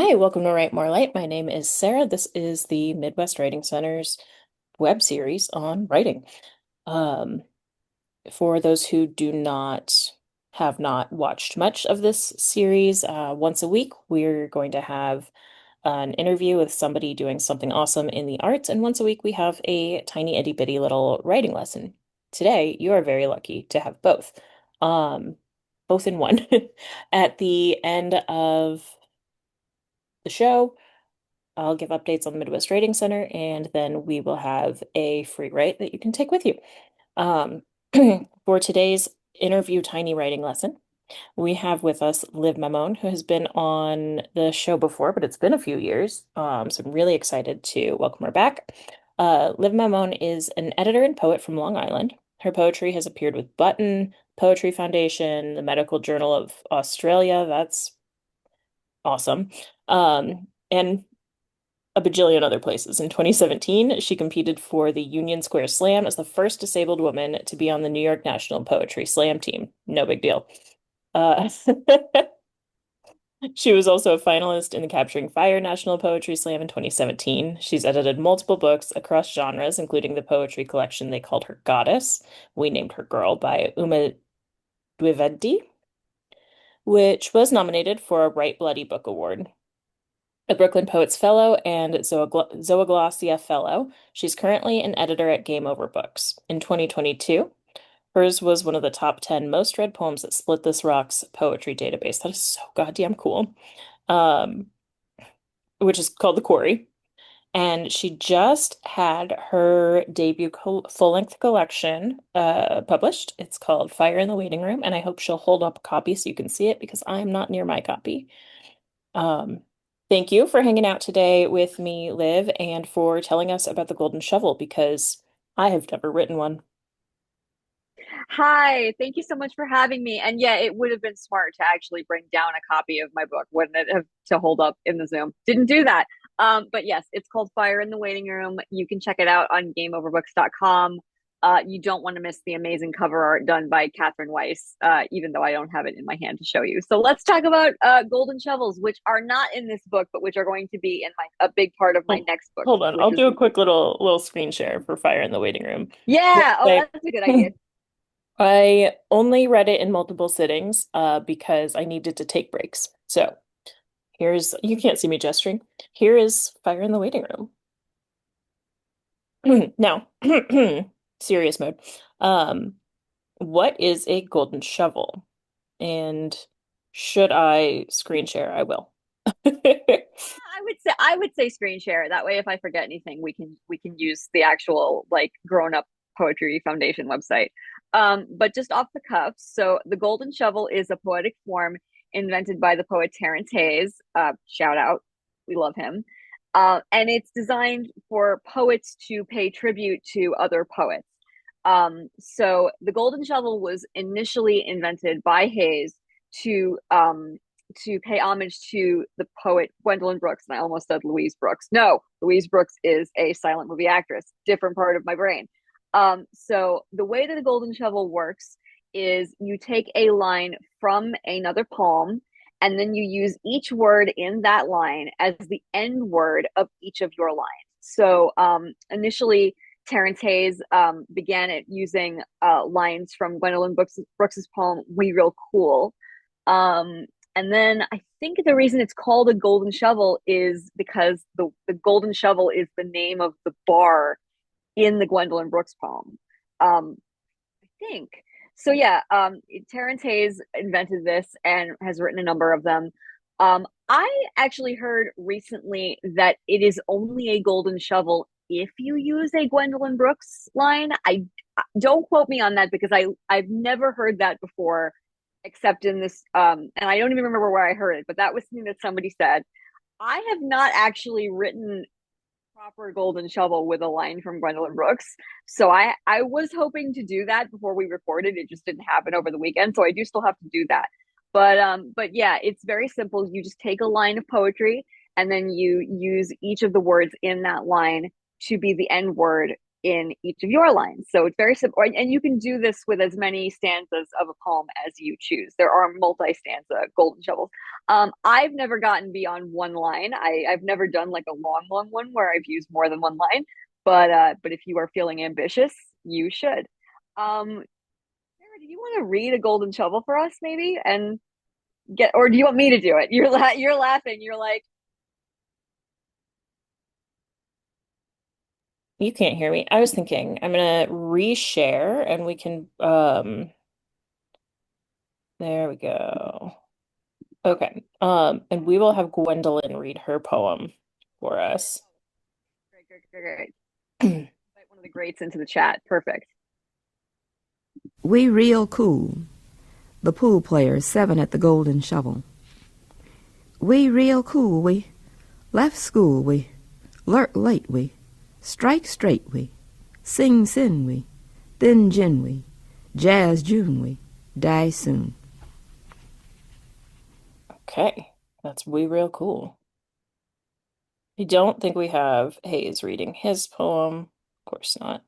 Hi, welcome to Write More Light. My name is Sarah. This is the Midwest Writing Center's web series on writing. Um, for those who have not watched much of this series, once a week we're going to have an interview with somebody doing something awesome in the arts, and once a week we have a tiny itty bitty little writing lesson. Today, you are very lucky to have um, both in one. At the end of the show, I'll give updates on the Midwest Writing Center, and then we will have a free write that you can take with you. Um, for today's interview tiny writing lesson, we have with us Liv Mammone, who has been on the show before, but it's been a few years. So I'm really excited to welcome her back. Liv Mammone is an editor and poet from Long Island. Her poetry has appeared with Button, Poetry Foundation, the Medical Journal of Australia. That's awesome. And a bajillion other places. In 2017, she competed for the Union Square Slam as the first disabled woman to be on the New York National Poetry Slam team. No big deal. Uh, she was also a finalist in the Capturing Fire National Poetry Slam in 2017. She's edited multiple books across genres, including the poetry collection they called her Goddess. We named her Girl by Uma Dwivedi, which was nominated for a Write Bloody Book Award. A Brooklyn Poets Fellow and Zoaglossa Fellow. She's currently an editor at Game Over Books. In 2022, hers was one of the top 10 most read poems at Split This Rock's poetry database. That is so goddamn cool. Um, which is called The Quarry. And she just had her debut full-length collection published. It's called Fire in the Waiting Room, and I hope she'll hold up a copy so you can see it because I'm not near my copy. Um, Thank you for hanging out today with me, Liv, and for telling us about the Golden Shovel because I have never written one. Hi, thank you so much for having me. And yeah, it would have been smart to actually bring down a copy of my book, wouldn't it, have to hold up in the Zoom? Didn't do that. But yes, it's called Fire in the Waiting Room. You can check it out on gameoverbooks.com. You don't want to miss the amazing cover art done by Catherine Weiss, even though I don't have it in my hand to show you. So let's talk about golden shovels, which are not in this book, but which are going to be in a big part of my Hold, next book, hold on, which I'll is do a quick little screen share for Fire in the Waiting Room. yeah. Oh, Like, that's a good idea. I only read it in multiple sittings because I needed to take breaks. So you can't see me gesturing. Here is Fire in the Waiting Room. Now, serious mode. Um, what is a golden shovel? And should I screen share? I will. I would say screen share. That way, if I forget anything, we can use the actual like grown up poetry foundation website. But just off the cuffs, so the golden shovel is a poetic form invented by the poet Terrance Hayes. Shout out, we love him. And it's designed for poets to pay tribute to other poets. So the golden shovel was initially invented by Hayes to pay homage to the poet Gwendolyn Brooks. And I almost said Louise Brooks. No, Louise Brooks is a silent movie actress, different part of my brain. So the way that the golden shovel works is you take a line from another poem and then you use each word in that line as the end word of each of your lines. So initially, Terrance Hayes began it using lines from Gwendolyn Brooks's poem "We Real Cool," um, and then I think the reason it's called a golden shovel is because the golden shovel is the name of the bar in the Gwendolyn Brooks poem. I think. So yeah, Terrance Hayes invented this and has written a number of them. I actually heard recently that it is only a golden shovel if you use a Gwendolyn Brooks line. I don't quote me on that because I've never heard that before, except in this. And I don't even remember where I heard it, but that was something that somebody said. I have not actually written proper golden shovel with a line from Gwendolyn Brooks. So I was hoping to do that before we recorded. It just didn't happen over the weekend, so I do still have to do that. But yeah, it's very simple. You just take a line of poetry and then you use each of the words in that line to be the end word in each of your lines. So it's very simple. And you can do this with as many stanzas of a poem as you choose. There are multi-stanza golden shovels. I've never gotten beyond one line. I've never done like a long one where I've used more than one line. But if you are feeling ambitious, you should. Sarah, do you want to read a golden shovel for us, maybe, and get, or do you want me to do it? You're laughing. You're like, You can't hear me. I was thinking I'm gonna reshare and we can there we go. Okay. And we will have Gwendolyn read her poem for us. great. Invite one of the greats into the chat. Perfect. We real cool. The pool players, 7 at the Golden Shovel. We real cool, we left school, we lurk late, we strike straight, we sing sin, we thin gin, we jazz June, we die soon. Okay. That's we real cool. I don't think we have Hayes reading his poem. Of course not.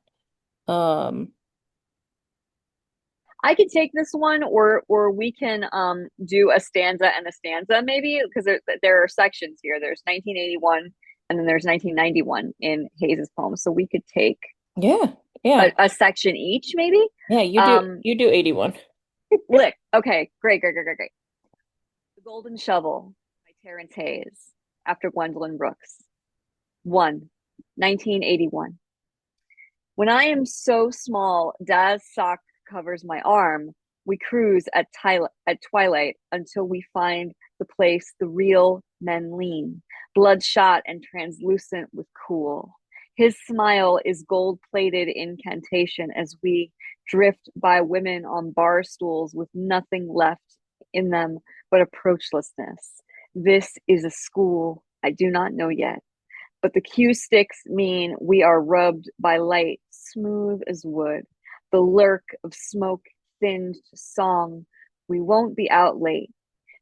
Um, I could take this one, or we can do a stanza and a stanza maybe, because there are sections here. There's 1981 and then there's 1991 in Hayes's poem. So we could take yeah, yeah. a section each maybe. Yeah, Um, you do 81. Lick. Okay, great. The Golden Shovel by Terrance Hayes after Gwendolyn Brooks. 1. 1981. When I am so small, Dad's sock covers my arm. We cruise at twilight until we find the place the real men lean, bloodshot and translucent with cool. His smile is gold-plated incantation as we drift by women on bar stools with nothing left in them but approachlessness. This is a school I do not know yet, but the cue sticks mean we are rubbed by light smooth as wood, the lurk of smoke thinned to song. We won't be out late.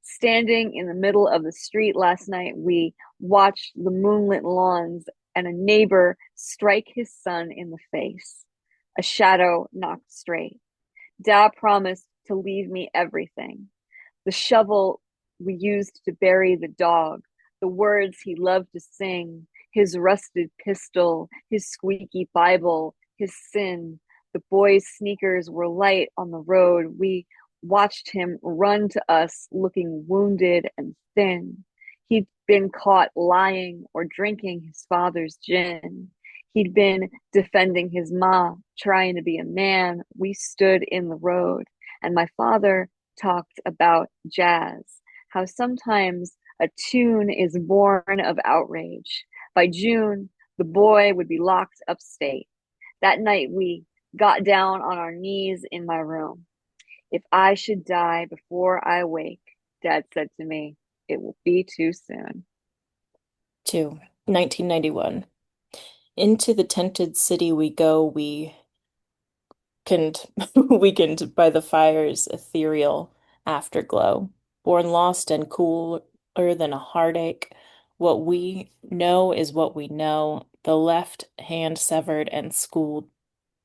Standing in the middle of the street last night, we watched the moonlit lawns and a neighbor strike his son in the face. A shadow knocked straight. Dad promised to leave me everything. The shovel we used to bury the dog, the words he loved to sing, his rusted pistol, his squeaky Bible, his sin. The boy's sneakers were light on the road. We watched him run to us looking wounded and thin. He'd been caught lying or drinking his father's gin. He'd been defending his ma, trying to be a man. We stood in the road, and my father talked about jazz, how sometimes a tune is born of outrage. By June, the boy would be locked upstate. That night, we got down on our knees in my room. If I should die before I wake, Dad said to me, it will be too soon. 2. 1991. Into the tented city we go, weakened, weakened by the fire's ethereal afterglow, born lost and cooler than a heartache. What we know is what we know, the left hand severed and schooled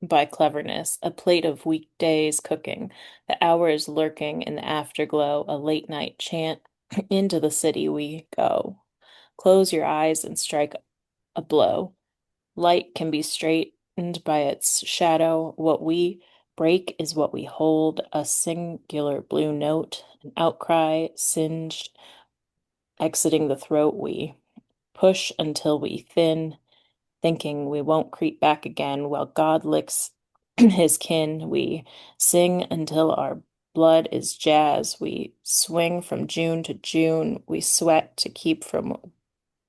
by cleverness, a plate of weekdays cooking, the hours lurking in the afterglow, a late night chant. Into the city we go. Close your eyes and strike a blow. Light can be straightened by its shadow. What we break is what we hold, a singular blue note, an outcry singed, exiting the throat. We push until we thin, thinking we won't creep back again while God licks his kin. We sing until our blood is jazz. We swing from June to June. We sweat to keep from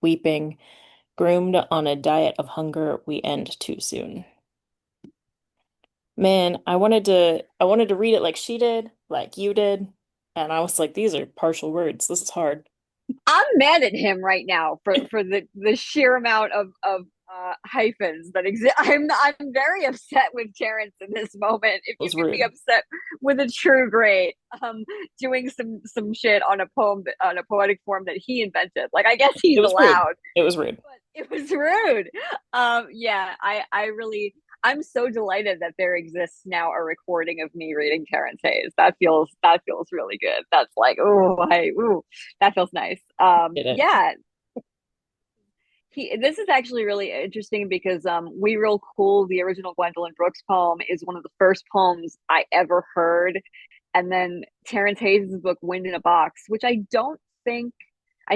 weeping. Groomed on a diet of hunger, we end too soon. Man, I wanted to read it like she did, like you did, and I was like, these are partial words. This is hard. I'm mad at him right now for the sheer amount of hyphens that exist. I'm very upset with Terrance in this moment. If It you was can be rude. upset with a true great, doing some shit on a poem on a poetic form that he invented, like I guess It he's was rude. allowed, It was rude. but it was rude. Yeah, I really. I'm so delighted that there exists now a recording of me reading Terrance Hayes. That feels really good. That's like, that feels nice. Did it. Yeah, this is actually really interesting because We Real Cool, the original Gwendolyn Brooks poem, is one of the first poems I ever heard. And then Terrance Hayes' book Wind in a Box, which I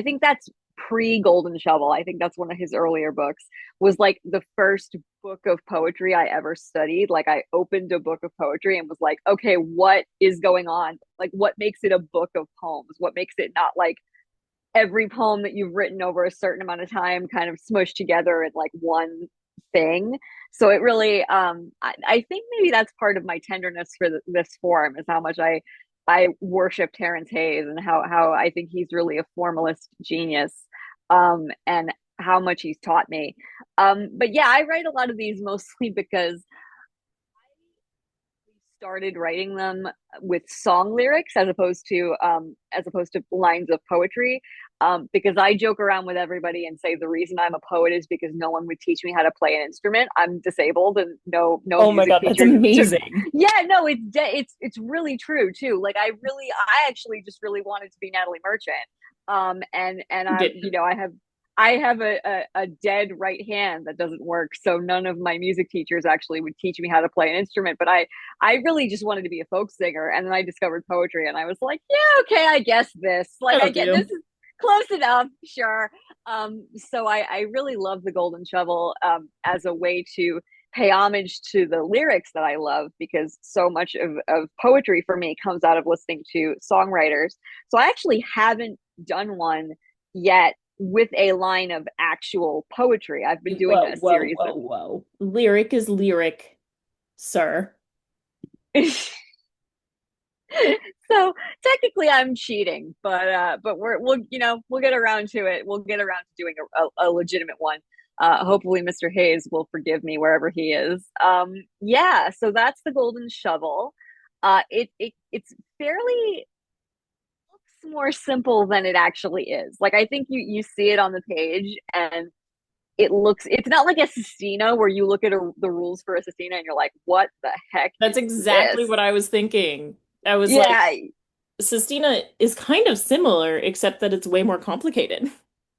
think that's pre Golden Shovel. I think that's one of his earlier books, was like the first book of poetry I ever studied. Like I opened a book of poetry and was like, okay, what is going on? Like what makes it a book of poems? What makes it not like every poem that you've written over a certain amount of time kind of smushed together in like one thing. So it really, I think maybe that's part of my tenderness for this form is how much I worship Terrance Hayes and how I think he's really a formalist genius, and how much he's taught me. But yeah, I write a lot of these mostly because started writing them with song lyrics as opposed to lines of poetry, because I joke around with everybody and say the reason I'm a poet is because no one would teach me how to play an instrument. I'm disabled and no Oh my music God, that's teacher took. amazing. Yeah, no, it's really true too. Like I actually just really wanted to be Natalie Merchant, and I, Did you know, I have a dead right hand that doesn't work. So none of my music teachers actually would teach me how to play an instrument. But I really just wanted to be a folk singer. And then I discovered poetry and I was like, yeah, okay, I guess this. Like that'll I get this do. is close enough, sure. So I really love the Golden Shovel as a way to pay homage to the lyrics that I love because so much of poetry for me comes out of listening to songwriters. So I actually haven't done one yet with a line of actual poetry. I've been doing Whoa, a whoa, series whoa, whoa. Lyric is lyric, sir. of so technically I'm cheating, but we'll get around to it. We'll get around to doing a legitimate one. Hopefully Mr. Hayes will forgive me wherever he is. Yeah, so that's the Golden Shovel. It's fairly looks more simple than it actually is. Like I think you see it on the page and it's not like a Sestina where you look at the rules for a Sestina and you're like, what the heck That's is exactly this? what I was thinking. I was like, Yeah, Sistina is kind of similar, except that it's way more complicated.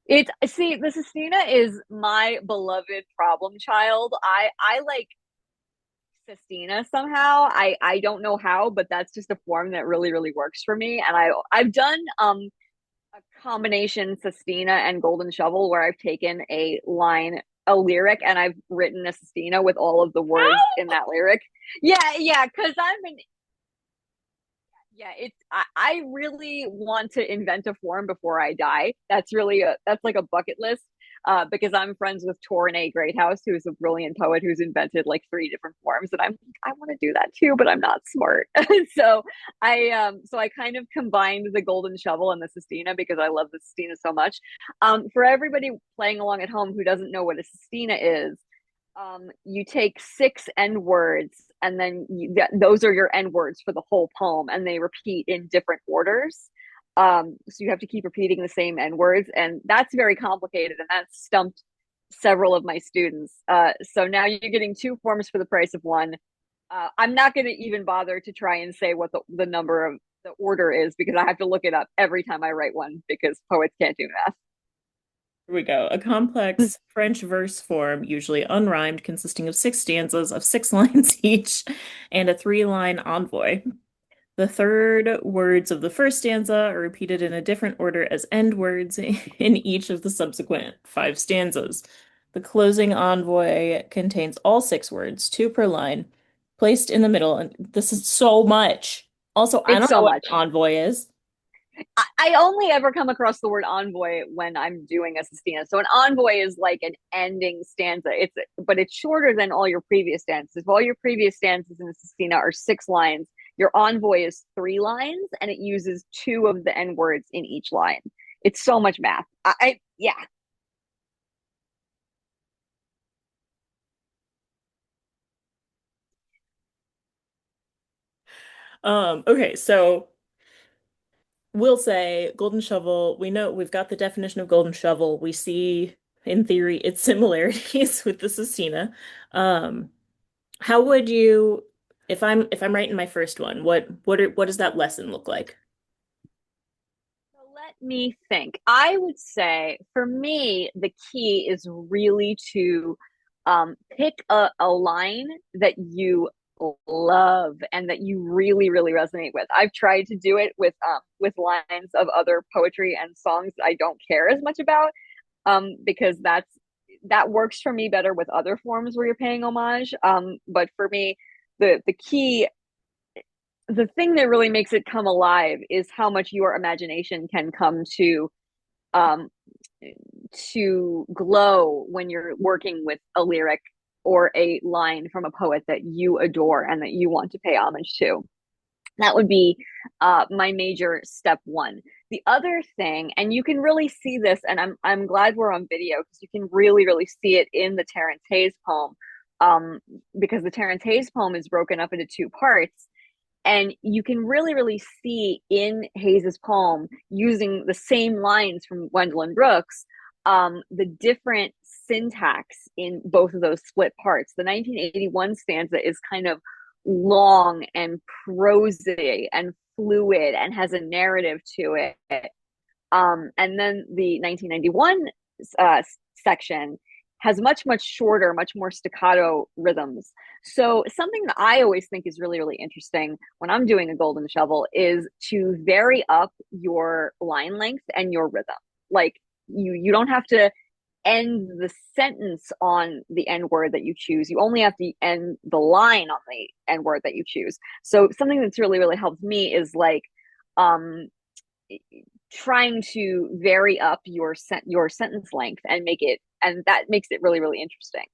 it's see, the Sestina is my beloved problem child. I like Sestina somehow. I don't know how, but that's just a form that really works for me. And I've done a combination Sestina and Golden Shovel where I've taken a lyric, and I've written a Sestina with all of the words in that lyric. Yeah, because I really want to invent a form before I die. That's like a bucket list. Because I'm friends with Torrene Greathouse, who's a brilliant poet who's invented like three different forms, and I want to do that too, but I'm not smart. So I kind of combined the Golden Shovel and the Sestina because I love the Sestina so much. For everybody playing along at home who doesn't know what a Sestina is, you take six end words and then those are your end words for the whole poem and they repeat in different orders. So you have to keep repeating the same end words and that's very complicated and that's stumped several of my students. So now you're getting two forms for the price of one. I'm not going to even bother to try and say what the number of the order is because I have to look it up every time I write one because poets can't do math. Here we go. A complex French verse form, usually unrhymed, consisting of six stanzas of six lines each, and a three-line envoy. The third words of the first stanza are repeated in a different order as end words in each of the subsequent five stanzas. The closing envoy contains all six words, two per line, placed in the middle. And this is so much. Also, I It's don't know so what much. an envoy is. I only ever come across the word envoy when I'm doing a sestina. So an envoy is like an ending stanza. But it's shorter than all your previous stanzas. If all your previous stanzas in a sestina are six lines, your envoy is three lines, and it uses two of the N words in each line. It's so much math. Yeah. Okay, so we'll say golden shovel. We know we've got the definition of golden shovel. We see in theory its similarities with the Sestina. Um, How would you, if I'm writing my first one, what does that lesson look like? So let me think. I would say for me, the key is really to pick a line that you love and that you really, really resonate with. I've tried to do it with lines of other poetry and songs I don't care as much about, because that works for me better with other forms where you're paying homage. But for me, the key, the thing that really makes it come alive is how much your imagination can come um to glow when you're working with a lyric or a line from a poet that you adore and that you want to pay homage to. That would be my major step one. The other thing, and you can really see this, and I'm glad we're on video because you can really really see it in the Terrance Hayes poem, um, because the Terrance Hayes poem is broken up into two parts, and you can really really see in Hayes's poem, using the same lines from Gwendolyn Brooks, the different syntax in both of those split parts. The 1981 stanza is kind of long and prosy and fluid and has a narrative to it. And then the 1991 uh, section has much, much shorter, much more staccato rhythms. So something that I always think is really, really interesting when I'm doing a golden shovel is to vary up your line length and your rhythm. Like you don't have to end the sentence on the end word that you choose. You only have to end the line on the end word that you choose. So something that's really, really helped me is like um trying to vary up your sentence length and make it, and that makes it really really interesting.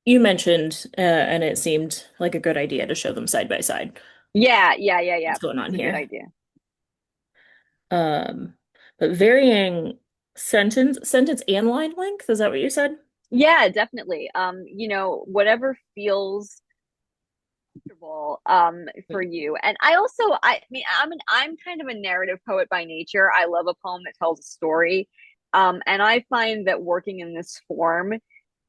You mentioned, and it seemed like a good idea to show them side by side. Yeah, What's going on it's a good here? idea. Um, but varying sentence and line length, is that what you said? Yeah, definitely. Whatever feels comfortable for you. And I mean, I'm kind of a narrative poet by nature. I love a poem that tells a story. And I find that working in this form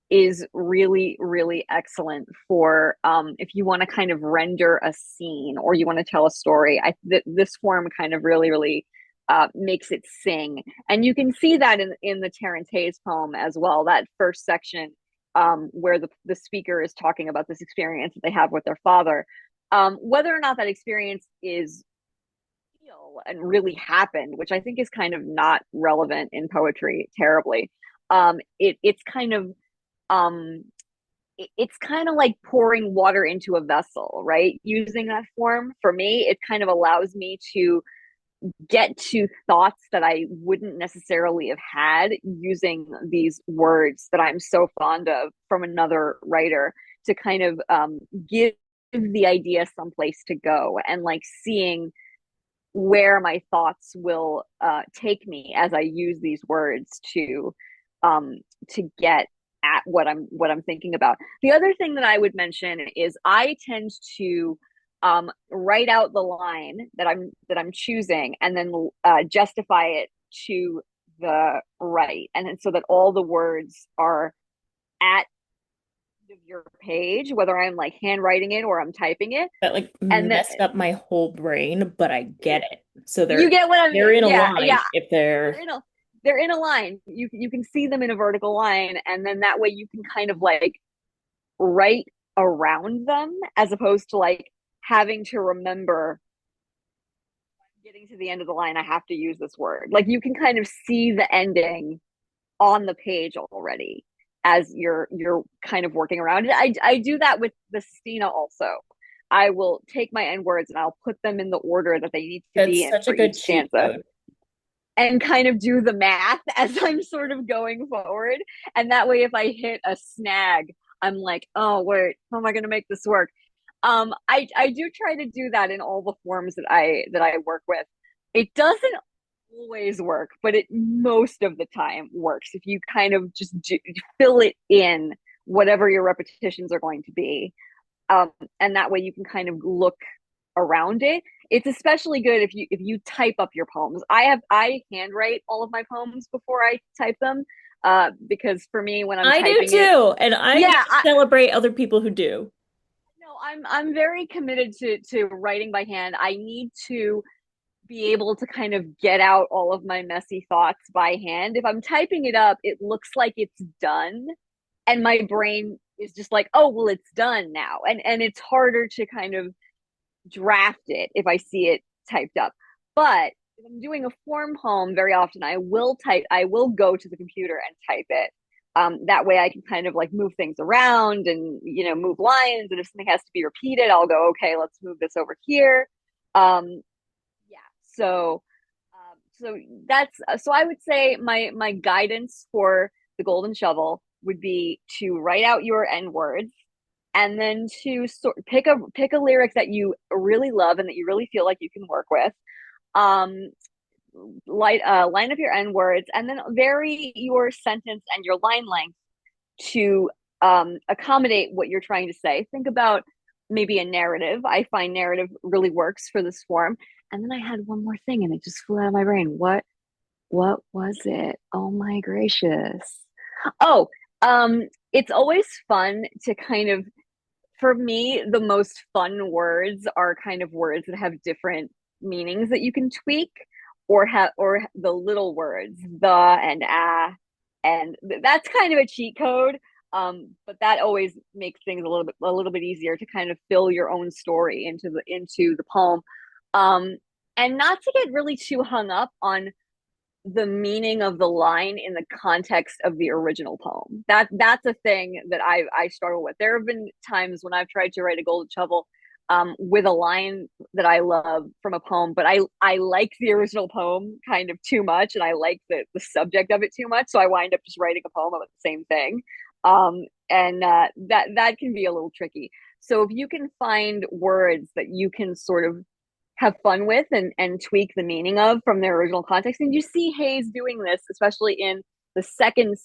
is really, really excellent for if you want to kind of render a scene or you want to tell a story. This form kind of really, really makes it sing, and you can see that in the Terrance Hayes poem as well. That first section, where the speaker is talking about this experience that they have with their father, whether or not that experience is real and really happened, which I think is kind of not relevant in poetry terribly. It's kind of um it's kind of like pouring water into a vessel, right? Using that form for me, it kind of allows me to get to thoughts that I wouldn't necessarily have had using these words that I'm so fond of from another writer, to kind of give the idea someplace to go, and like seeing where my thoughts will take me as I use these words um, to get at what I'm thinking about. The other thing that I would mention is I tend to write out the line that I'm choosing, and then justify it to the right, and then so that all the words are at of your page, whether I'm like handwriting it or I'm typing it, That like and then messed up my whole brain, but I get it. So you they're get what I they're mean. in a Yeah. line if they're they're in a they're in a line. You can see them in a vertical line, and then that way you can kind of like write around them, as opposed to like having to remember getting to the end of the line I have to use this word. Like you can kind of see the ending on the page already as you're kind of working around it. I do that with the Stina also. I will take my end words and I'll put them in the order that they need to be that's in such a for good each cheat stanza, code. and kind of do the math as I'm sort of going forward. And that way, if I hit a snag, I'm like, oh, wait, how am I going to make this work? I do try to do that in all the forms that I work with. It doesn't always work, but it most of the time works if you kind of just fill it in whatever your repetitions are going to be. Um, and that way you can kind of look around it. It's especially good if you type up your poems. I handwrite all of my poems before I type them, because for me when I'm I do typing it, too, and I need yeah, to celebrate other people who do. no, I'm very committed to writing by hand. I need to be able to kind of get out all of my messy thoughts by hand. If I'm typing it up, it looks like it's done, and my brain is just like, oh, well, it's done now, and it's harder to kind of draft it if I see it typed up. But if I'm doing a form poem, very often I will go to the computer and type it. That way I can kind of like move things around and, move lines. And if something has to be repeated, I'll go, okay, let's move this over here. Yeah. So I would say my guidance for the golden shovel would be to write out your end words, and then to pick a lyric that you really love and that you really feel like you can work with. Um, line up your end words, and then vary your sentence and your line length to accommodate what you're trying to say. Think about maybe a narrative. I find narrative really works for this form. And then I had one more thing, and it just flew out of my brain. What was it? Oh my gracious! Oh, it's always fun to kind of, for me, the most fun words are kind of words that have different meanings that you can tweak, or the little words, the and and that's kind of a cheat code. But that always makes things a little bit easier to kind of fill your own story into the poem. Um, and not to get really too hung up on the meaning of the line in the context of the original poem. That's a thing that I struggle with. There have been times when I've tried to write a golden shovel with a line that I love from a poem, but I like the original poem kind of too much, and I like the subject of it too much, so I wind up just writing a poem about the same thing. And that can be a little tricky. So if you can find words that you can sort of have fun with and tweak the meaning of from their original context. And you see Hayes doing this, especially in the second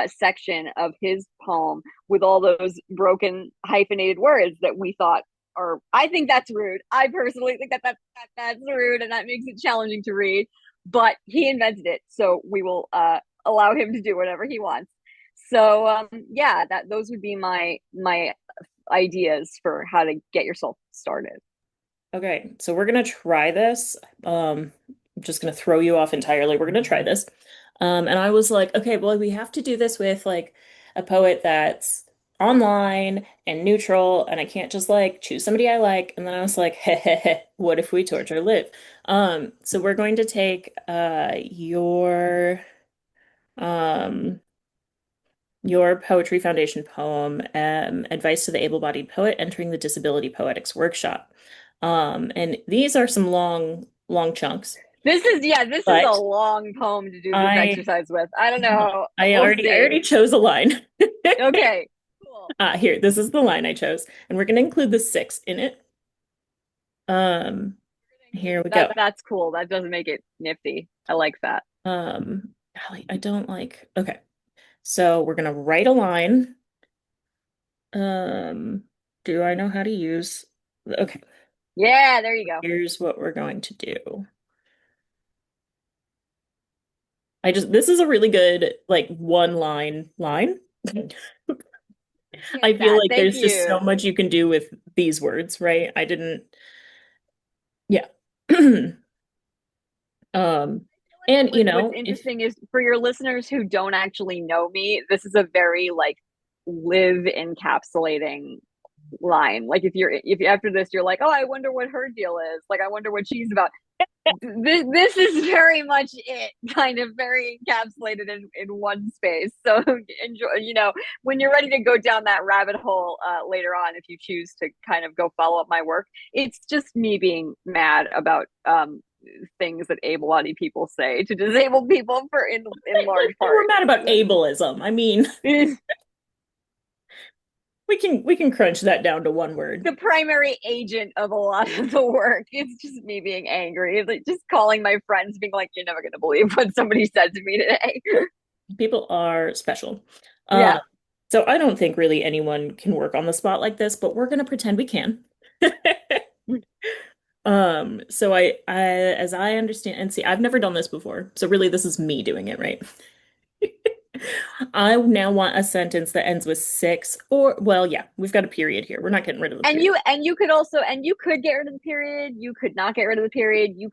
section of his poem, with all those broken hyphenated words that we thought are, I think that's rude. I personally think that's rude, and that makes it challenging to read. But he invented it, so we will allow him to do whatever he wants. So yeah, that those would be my ideas for how to get yourself started. Okay, so we're gonna try this. I'm just gonna throw you off entirely. We're gonna try this. And I was like, okay, well, we have to do this with like a poet that's online and neutral, and I can't just like choose somebody I like. And then I was like, heh, what if we torture Liv? So we're going to take um your Poetry Foundation poem, Advice to the Able-Bodied Poet Entering the Disability Poetics Workshop. And these are some long chunks, This is a but long poem to do this I exercise with. I don't know. We'll I see. already chose a line. Okay, cool. Here, this is the line I chose, and we're gonna include the six in it. Um, Here we go. That's cool. That doesn't make it nifty. I like that. Golly, I don't like. Okay, so we're gonna write a line. Um, do I know how to use? Okay, Yeah, there you go. here's what we're going to do. This is a really good like one line. I Appreciate feel that. like Thank there's just you. so much you can do with these words, right? I didn't, yeah. Um, and What's if interesting is, for your listeners who don't actually know me, this is a very like live encapsulating line. Like if after this you're like, oh, I wonder what her deal is. Like I wonder what she's about. This is very much it, kind of very encapsulated in one space. So enjoy, when you're ready to go down that rabbit hole later on, if you choose to kind of go follow up my work, it's just me being mad about things that able-bodied people say to disabled people for in large we're part. mad about ableism, I mean, we can crunch that down to one word. The primary agent of a lot of the work. It's just me being angry, like just calling my friends, being like, "You're never gonna believe what somebody said to me today." People are special. Yeah. So I don't think really anyone can work on the spot like this, but we're gonna pretend we can. So as I understand, and see, I've never done this before, so really this is me doing it, right? I now want a sentence that ends with six, or well, yeah, we've got a period here. We're not getting rid of the And period. you could also, and you could get rid of the period, you could not get rid of the period, you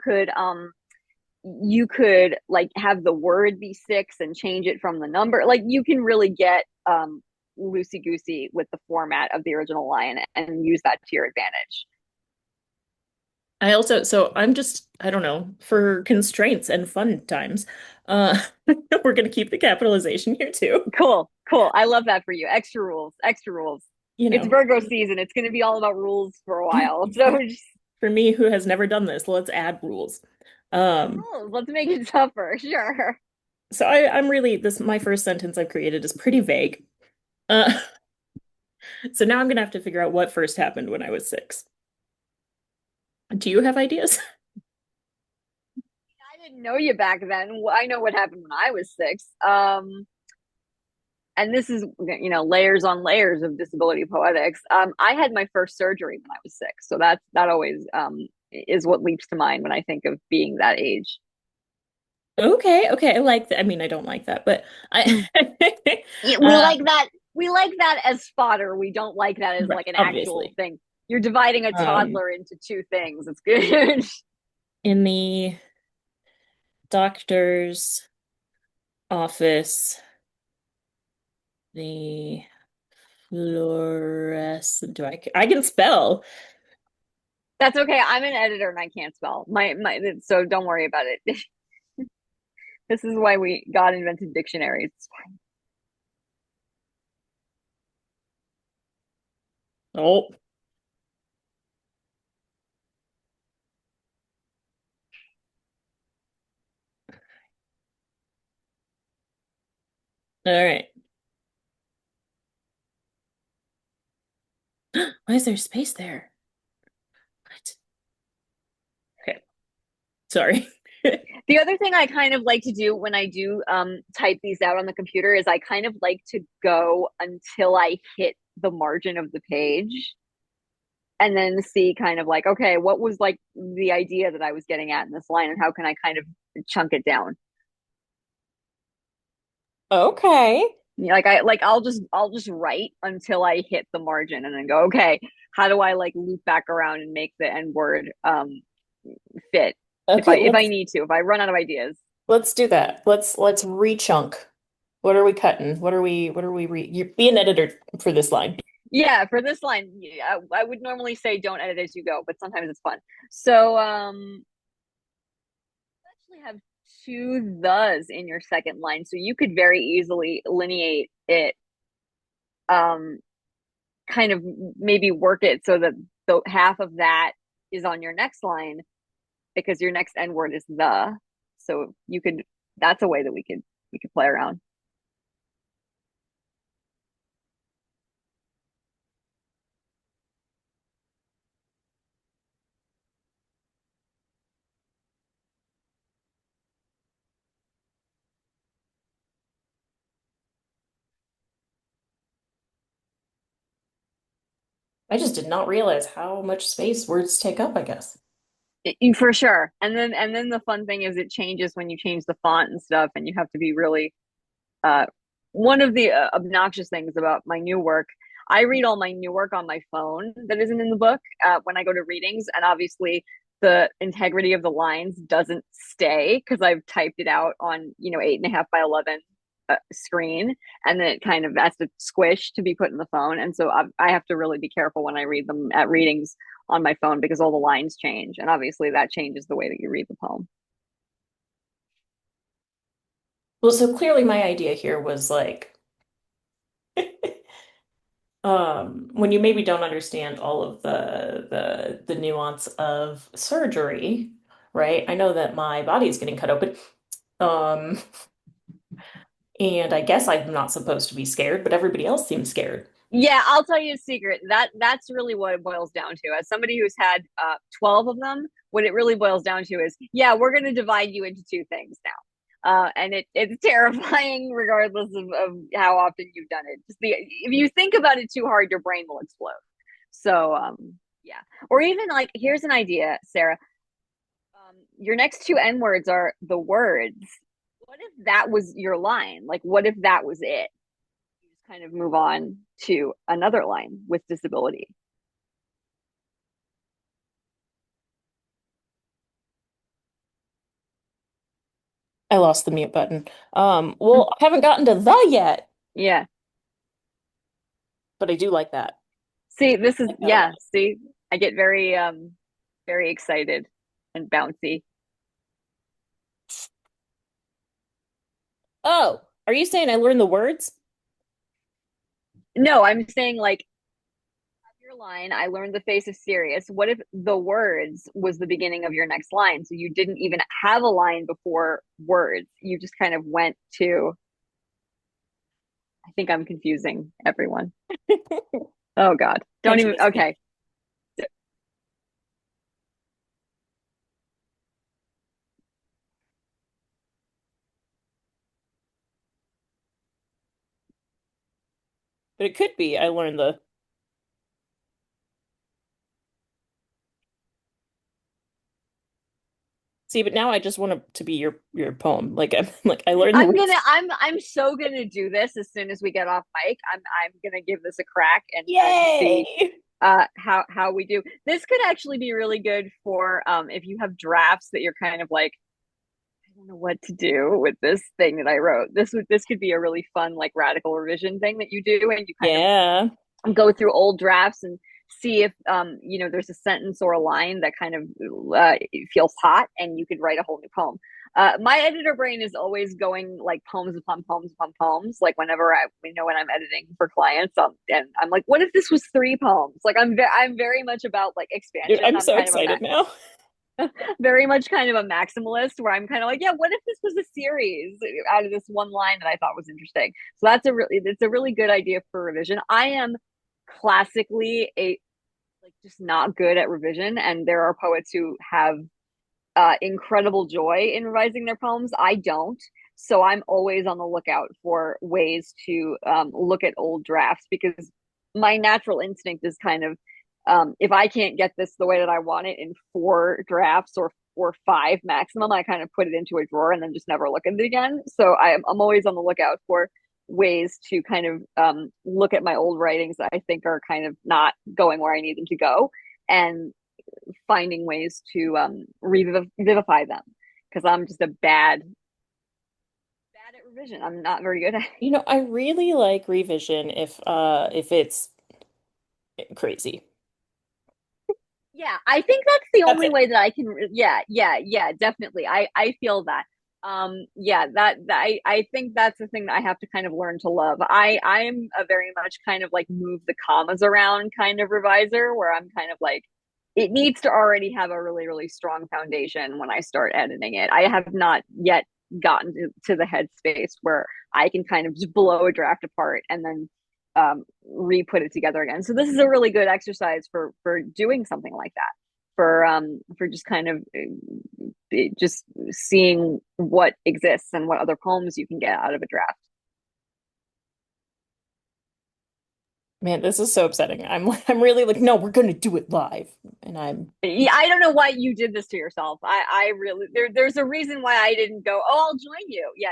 could like have the word be six and change it from the number. Like you can really get loosey goosey with the format of the original line and use that to your advantage. I also, so I'm just, I don't know, for constraints and fun times, uh, we're gonna keep the capitalization here too. Cool, cool. I love that for you. Extra rules, extra rules. You It's know, Virgo season. It's going to be all about rules for a while. So just for me who has never done this, let's add rules. add Um, rules. Let's make it tougher. Sure. so I'm really this my first sentence I've created is pretty vague. Uh, so now I'm gonna have to figure out what first happened when I was six. Do you have ideas? I didn't know you back then. I know what happened when I was six. And this is, layers on layers of disability poetics. I had my first surgery when I was six, so that always is what leaps to mind when I think of being that age. Okay, okay, I like that. I mean, I don't like that, but I Yeah, we uh like that. We like that as fodder. We don't like that as right, like an actual obviously. thing. You're dividing a Um toddler into two things. It's good. in the doctor's office, the fluorescent I can spell. That's okay. I'm an editor and I can't spell. My so don't worry about it. This is why we God invented dictionaries. Oh, all right. Why is there space there? What? Okay, sorry. The other thing I kind of like to do when I do type these out on the computer is I kind of like to go until I hit the margin of the page and then see kind of like, okay, what was like the idea that I was getting at in this line and how can I kind of chunk it down? Okay. I'll just write until I hit the margin and then go, okay, how do I like loop back around and make the end word fit Okay, if I need to, if I run out of ideas. let's do that. Let's rechunk. What are we cutting? What are we re you be an editor for this line. Yeah, for this line, yeah, I would normally say don't edit as you go, but sometimes it's fun. So you actually have two thes in your second line, so you could very easily lineate it, um, kind of maybe work it so that the half of that is on your next line because your next end word is the. So you could that's a way that we could play around. I just did not realize how much space words take up, I guess. For sure. And then the fun thing is it changes when you change the font and stuff, and you have to be really uh one of the obnoxious things about my new work. I read all my new work on my phone that isn't in the book when I go to readings, and obviously the integrity of the lines doesn't stay because I've typed it out on 8.5 by 11 screen, and then it kind of has to squish to be put in the phone, and so I have to really be careful when I read them at readings on my phone because all the lines change, and obviously that changes the way that you read the poem. Well, so clearly my idea here was like when you maybe don't understand all of the nuance of surgery, right? I know that my body is getting cut open. Um, and I guess I'm not supposed to be scared, but everybody else seems scared. Yeah, I'll tell you a secret. That's really what it boils down to. As somebody who's had 12 of them, what it really boils down to is, yeah, we're going to divide you into two things now. And it's terrifying regardless of how often you've done it. If you think about it too hard, your brain will explode. So Yeah. Or even like, here's an idea, Sarah. Your next two N words are the words. What if that was your line? Like, what if that was it? You just kind of move on to another line with disability. I lost the mute button. Well, I haven't gotten to the yet, Yeah. but I do like that. See, I this is, like that a yeah. lot. See, I get very, very excited and bouncy. Oh, are you saying I learned the words? No, I'm saying like your line, I learned the face of serious. What if the words was the beginning of your next line? So you didn't even have a line before words. You just kind of went to, I think I'm confusing everyone. Oh God. Don't Can't even, trust me. okay. But it could be I learned the. See, but now I just want it to be your poem. Like I'm like I learned the words. I'm so gonna do this as soon as we get off mic. I'm gonna give this a crack and see Yay! how we do. This could actually be really good for if you have drafts that you're kind of like, I don't know what to do with this thing that I wrote. This could be a really fun like radical revision thing that you do, and you kind Yeah. of go through old drafts and see if there's a sentence or a line that kind of feels hot, and you could write a whole new poem. My editor brain is always going like poems upon poems upon poems. Like whenever when I'm editing for clients, and I'm like, what if this was three poems? Like I'm very much about like Dude, expansion. I'm I'm so kind of excited now. very much kind of a maximalist where I'm kind of like, yeah, what if this was a series out of this one line that I thought was interesting? So it's a really good idea for revision. I am classically a like just not good at revision, and there are poets who have incredible joy in revising their poems. I don't. So I'm always on the lookout for ways to look at old drafts because my natural instinct is kind of if I can't get this the way that I want it in four drafts or five maximum, I kind of put it into a drawer and then just never look at it again. So I'm always on the lookout for ways to kind of look at my old writings that I think are kind of not going where I need them to go and finding ways to revivify them because I'm just a bad at revision. I'm not very good at it. You know, I really like revision if it's crazy. Yeah, I think that's the That's only it. way that I can. Yeah, definitely. I feel that. Yeah, that I think that's the thing that I have to kind of learn to love. I'm a very much kind of like move the commas around kind of reviser where I'm kind of like it needs to already have a really really strong foundation when I start editing it. I have not yet gotten to the headspace where I can kind of just blow a draft apart and then re-put it together again. So this is a really good exercise for doing something like that. For just kind of just seeing what exists and what other poems you can get out of a draft. Man, this is so upsetting. I'm really like, no, we're gonna do it live. And I'm Yeah, I don't know why you did this to yourself. I really there's a reason why I didn't go, oh, I'll join you. Yeah,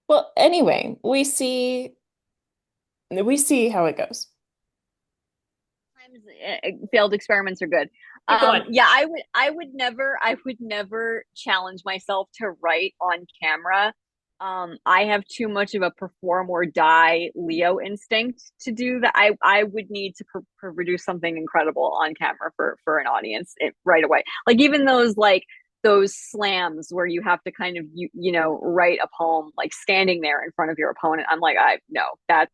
well, anyway, we see how it goes. sometimes failed experiments are good. Keep going. Yeah, I would never challenge myself to write on camera. I have too much of a perform or die Leo instinct to do that. I would need to produce something incredible on camera for an audience right away. Like even those slams where you have to kind of write a poem like standing there in front of your opponent. I'm like, I no, that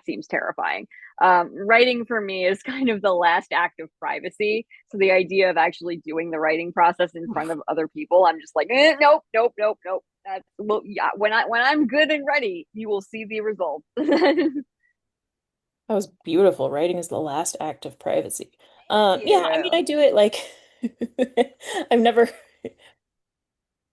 seems terrifying. Writing for me is kind of the last act of privacy. So the idea of actually doing the writing process in front of other people, I'm just like, nope, nope, nope, nope. That's well, yeah. When I'm good and ready, you will see the results. Thank That was beautiful. Writing is the last act of privacy. Yeah, I mean, I you. do it like I've never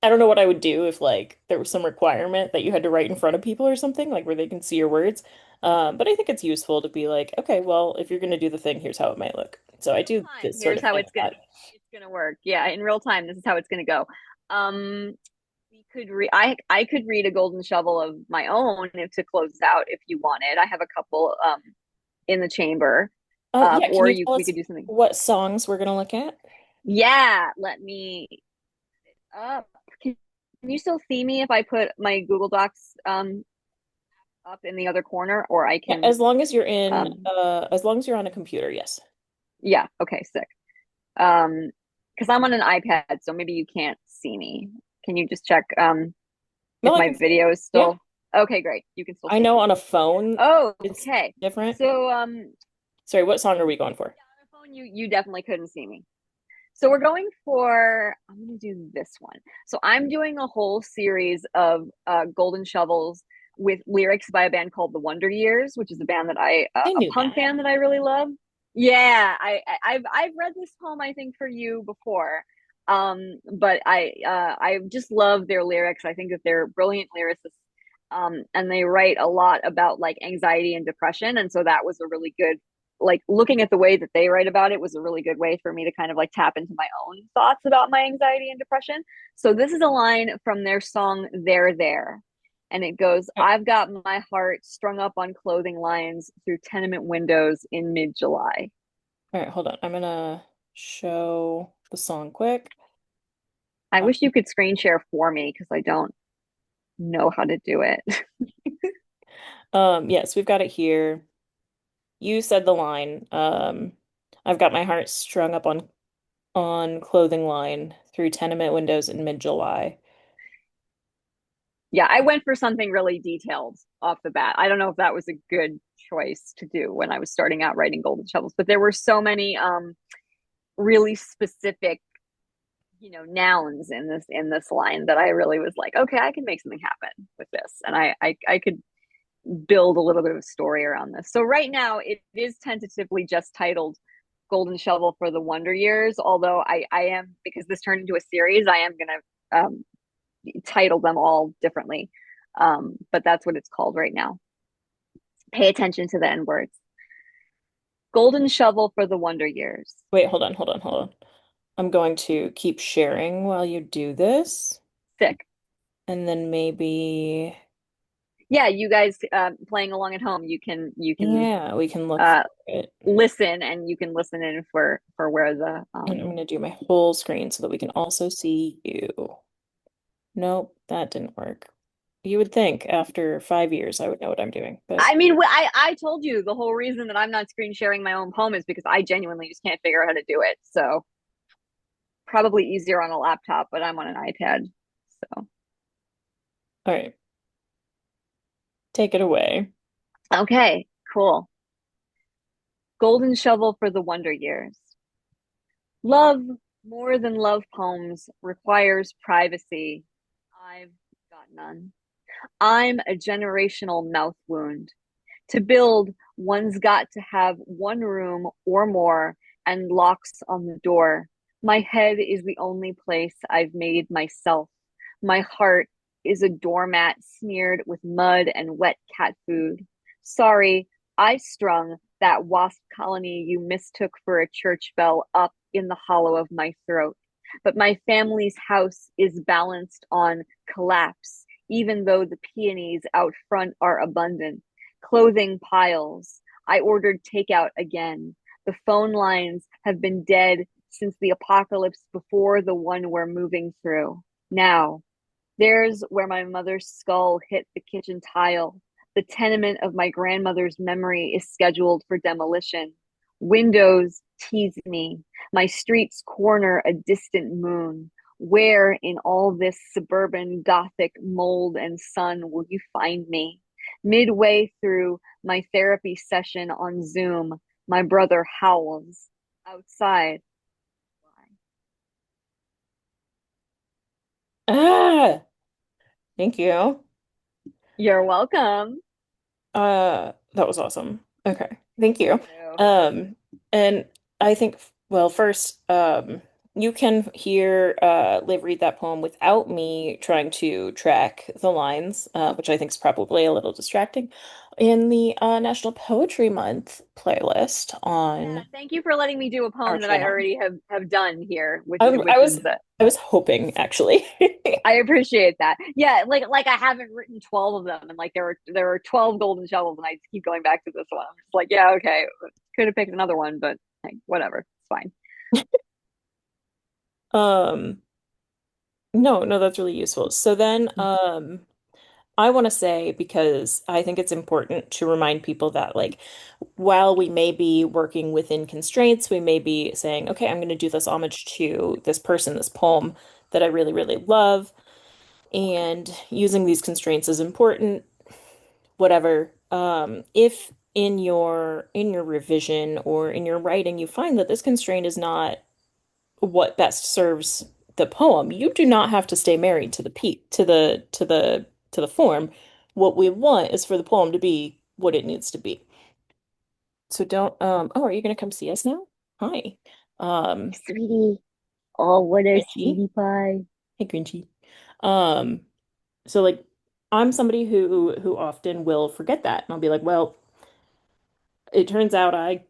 I don't know what I would do if like there was some requirement that you had to write in front of people or something, like where they can see your words. But I think it's useful to be like, okay, well, if you're gonna do the thing, here's how it might look. So I Real do time. this sort Here's of how thing it's a gonna lot. work. Yeah, in real time, this is how it's gonna go. Um, we could read. I could read a golden shovel of my own if to close out if you wanted. I have a couple in the chamber. Yeah, can Or you you tell we us could do something. what songs we're gonna look at? Yeah, let me up. Can you still see me if I put my Google Docs up in the other corner, or I Yeah, can as long as you're on a computer, yes. yeah, okay, sick. Um, because I'm on an iPad, so maybe you can't see me. Can you just check if No, I my can see you. video is Yeah. still okay, great. You can still I see know me. on a phone Oh, it's okay. different. So Sorry, what song are we going for? on the phone you definitely couldn't see me. So we're going for I'm gonna do this one. So I'm doing a whole series of golden shovels with lyrics by a band called the Wonder Years, which is a band that I a knew punk that. band that I really love. Yeah, I've read this poem I think for you before. But I just love their lyrics. I think that they're brilliant lyricists. And they write a lot about like anxiety and depression. And so that was a really good like looking at the way that they write about it was a really good way for me to kind of like tap into my own thoughts about my anxiety and depression. So this is a line from their song There There. And it goes, All I've got my heart strung up on clothing lines through tenement windows in mid-July. right, hold on. I'm gonna show the song quick. I Uh, wish you could screen share for me because I don't know how to do it. yes, we've got it here. You said the line. I've got my heart strung up on clothing line through tenement windows in mid-July. Yeah, I went for something really detailed off the bat. I don't know if that was a good choice to do when I was starting out writing Golden Shovels, but there were so many really specific nouns in this line that I really was like, okay, I can make something happen with this, and I could build a little bit of a story around this. So right now it is tentatively just titled Golden Shovel for the Wonder Years, although I am because this turned into a series, I am gonna title them all differently, but that's what it's called right now. Pay attention to the end words. Golden Shovel for the Wonder Years. Wait, hold on. I'm going to keep sharing while you do this, Sick. and then maybe, Yeah, you guys playing along at home, you can yeah, we can look uh, for it. listen, and you can listen in for where the And I'm going to do my whole screen so that we can also see you. Nope, that didn't work. You would think after 5 years I would know what I'm doing, but I mean, I told you the whole reason that I'm not screen sharing my own poem is because I genuinely just can't figure out how to do it. So probably easier on a laptop, but I'm on an iPad. So all right, take it away. okay, cool. Golden Shovel for the Wonder Years. Love more than love poems requires privacy. I've got none. I'm a generational mouth wound. To build, one's got to have one room or more and locks on the door. My head is the only place I've made myself. My heart is a doormat smeared with mud and wet cat food. Sorry, I strung that wasp colony you mistook for a church bell up in the hollow of my throat. But my family's house is balanced on collapse, even though the peonies out front are abundant. Clothing piles. I ordered takeout again. The phone lines have been dead since the apocalypse before the one we're moving through. Now, there's where my mother's skull hit the kitchen tile. The tenement of my grandmother's memory is scheduled for demolition. Windows tease me. My street's corner a distant moon. Where in all this suburban gothic mold and sun will you find me? Midway through my therapy session on Zoom, my brother howls. Outside, Ah, thank you. you're welcome. That was awesome. Okay, thank Thank you. you. And I think, well, first, you can hear Liv read that poem without me trying to track the lines, which I think is probably a little distracting, in the National Poetry Month playlist Yeah, on thank you for letting me do a our poem that I channel. already have done here, I which was is that I was hoping actually. I appreciate that. Yeah, like I haven't written 12 of them, and like there were 12 golden shovels, and I just keep going back to this one. I'm just like, yeah, okay, could have picked another one, but hey, whatever, it's fine. Um, no, no, that's really useful. So then, I want to say, because I think it's important to remind people that, like, while we may be working within constraints, we may be saying, okay, I'm going to do this homage to this person, this poem that I really, really love, and using these constraints is important, whatever. If in your revision or in your writing you find that this constraint is not what best serves the poem, you do not have to stay married to the pe to the form. What we want is for the poem to be what it needs to be. So don't oh, are you gonna come see us now? Hi. Um, Sweetie, oh, what a Grinchy. sweetie pie. Hey Grinchy. Um, so like I'm somebody who often will forget that. And I'll be like, well, it turns out I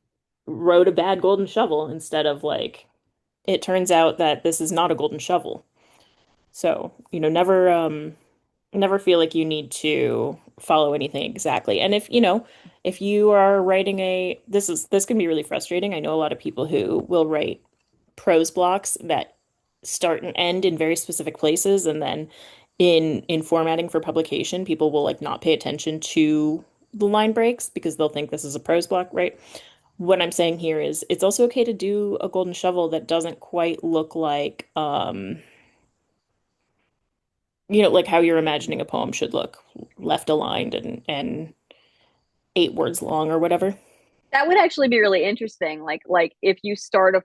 wrote a bad golden shovel instead of like it turns out that this is not a golden shovel. So, never feel like you need to follow anything exactly. And if you are writing this can be really frustrating. I know a lot of people who will write prose blocks that start and end in very specific places, and then in formatting for publication, people will like not pay attention to the line breaks because they'll think this is a prose block, right? What I'm saying here is it's also okay to do a golden shovel that doesn't quite look like like how you're imagining a poem should look, left aligned and 8 words long or whatever. That would actually be really interesting. Like if you start a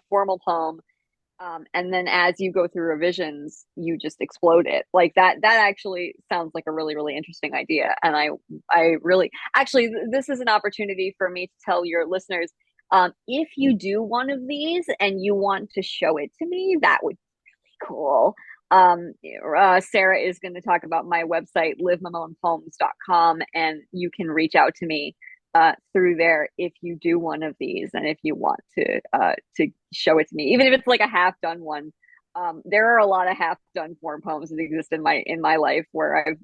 formal poem, and then as you go through revisions, you just explode it. Like that actually sounds like a really, really interesting idea. And I really actually this is an opportunity for me to tell your listeners, if you do one of these and you want to show it to me, that would be cool. Sarah is going to talk about my website, livmammonepoems.com, and you can reach out to me through there if you do one of these and if you want to show it to me, even if it's like a half done one. There are a lot of half done form poems that exist in my life where I've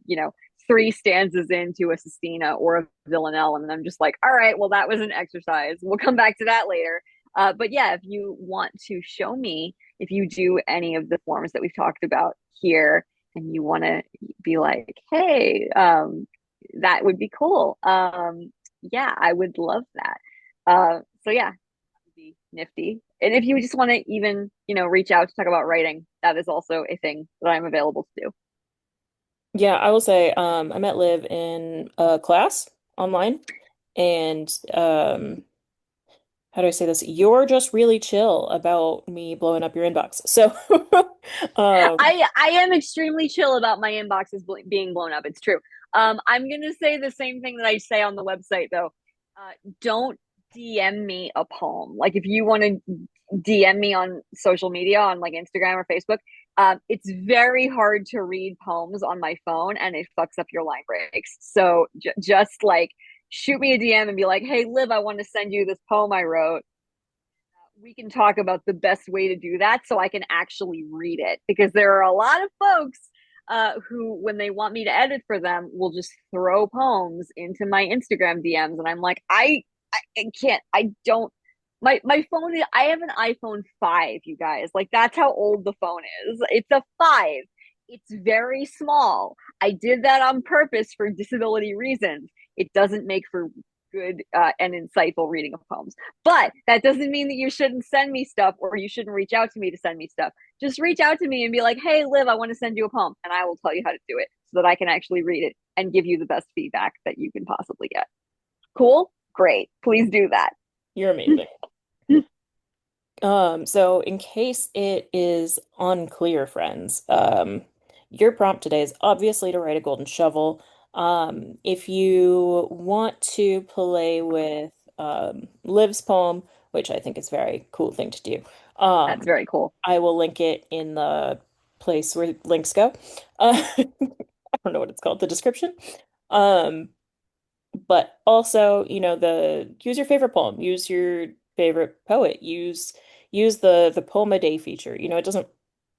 three stanzas into a sestina or a villanelle, and I'm just like, all right, well that was an exercise. We'll come back to that later. But yeah, if you want to show me if you do any of the forms that we've talked about here and you want to be like, hey, that would be cool. Yeah, I would love that. So yeah, be nifty. And if you just want to even, reach out to talk about writing, that is also a thing that I'm available to do. Yeah, I will say I met Liv in a class online, and how do I say this? You're just really chill about me blowing up your inbox. So um I am extremely chill about my inboxes being blown up. It's true. I'm gonna say the same thing that I say on the website though. Don't DM me a poem. Like if you want to DM me on social media on like Instagram or Facebook, it's very hard to read poems on my phone and it fucks up your line breaks. So just like shoot me a DM and be like, hey Liv, I want to send you this poem I wrote. We can talk about the best way to do that so I can actually read it, because there are a lot of folks who, when they want me to edit for them, will just throw poems into my Instagram DMs, and I'm like, I can't, I don't. My phone, I have an iPhone 5, you guys. Like that's how old the phone is. It's a 5. It's very small. I did that on purpose for disability reasons. It doesn't make for good and insightful reading of poems. But that doesn't mean that you shouldn't send me stuff or you shouldn't reach out to me to send me stuff. Just reach out to me and be like, hey, Liv, I want to send you a poem. And I will tell you how to do it so that I can actually read it and give you the best feedback that you can possibly get. Cool? Great. Please do that. you're amazing. So in case it is unclear, friends, your prompt today is obviously to write a golden shovel. If you want to play with Liv's poem, which I think is a very cool thing to do. That's Um, very cool. I will link it in the place where links go. I don't know what it's called, the description. Um, but also, the use your favorite poem, use your favorite poet, use the poem a day feature. It doesn't